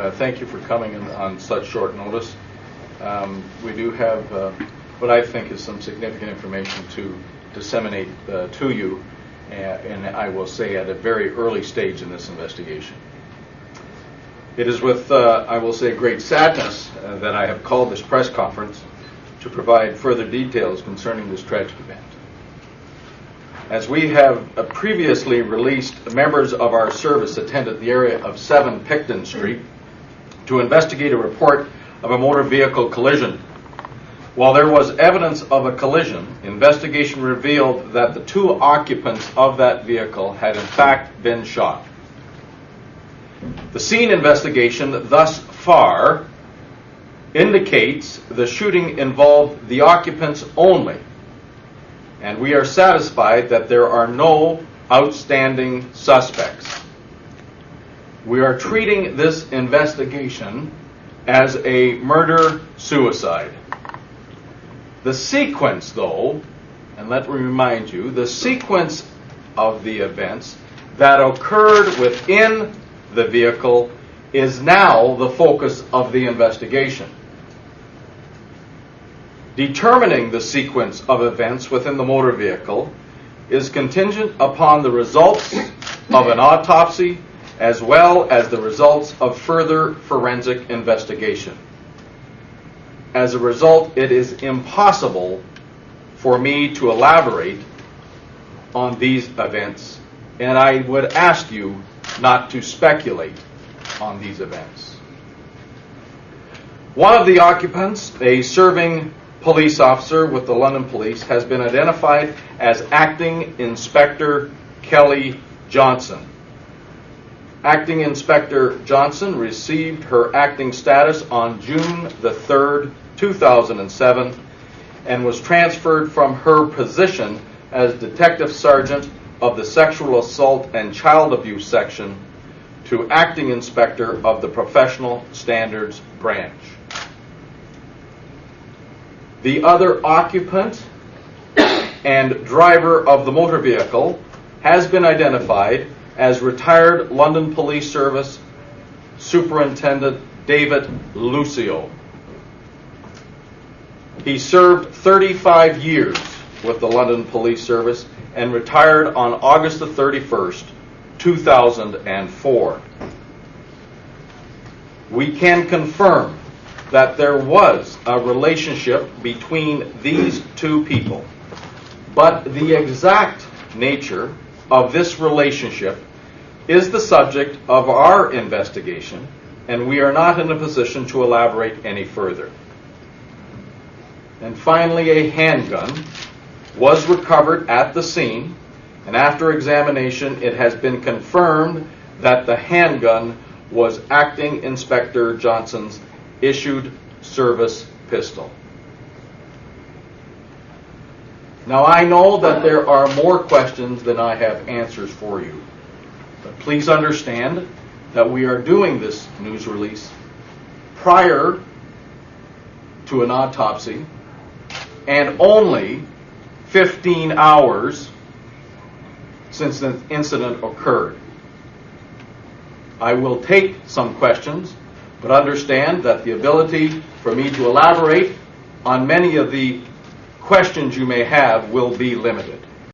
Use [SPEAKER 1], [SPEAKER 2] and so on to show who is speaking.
[SPEAKER 1] Thank you for coming in on such short notice. We do have what I think is some significant information to disseminate to you, and I will say at a very early stage in this investigation. It is with, I will say, great sadness that I have called this press conference to provide further details concerning this tragic event. As we have previously released, members of our service attended the area of 7 Picton Street to investigate a report of a motor vehicle collision. While there was evidence of a collision, investigation revealed that the 2 occupants of that vehicle had in fact been shot. The scene investigation thus far indicates the shooting involved the occupants only, and we are satisfied that there are no outstanding suspects. We are treating this investigation as a murder-suicide. The sequence, though, and let me remind you, the sequence of the events that occurred within the vehicle is now the focus of the investigation. Determining the sequence of events within the motor vehicle is contingent upon the results of an autopsy as well as the results of further forensic investigation. As a result, it is impossible for me to elaborate on these events, and I would ask you not to speculate on these events. One of the occupants, a serving police officer with the London Police, has been identified as Acting Inspector Kelly Johnson. Acting Inspector Johnson received her acting status on June the 3rd, 2007, and was transferred from her position as Detective Sergeant of the Sexual Assault and Child Abuse Section to Acting Inspector of the Professional Standards Branch. The other occupant and driver of the motor vehicle has been identified as retired London Police Service Superintendent David Lucio. He served 35 years with the London Police Service and retired on August the 31st, 2004. We can confirm that there was a relationship between these 2 people, but the exact nature of this relationship is the subject of our investigation, and we are not in a position to elaborate any further. And finally, a handgun was recovered at the scene, and after examination it has been confirmed that the handgun was Acting Inspector Johnson's issued service pistol. Now, I know that there are more questions than I have answers for you, but please understand that we are doing this news release prior to an autopsy and only 15 hours since the incident occurred. I will take some questions, but understand that the ability for me to elaborate on many of the questions you may have will be limited.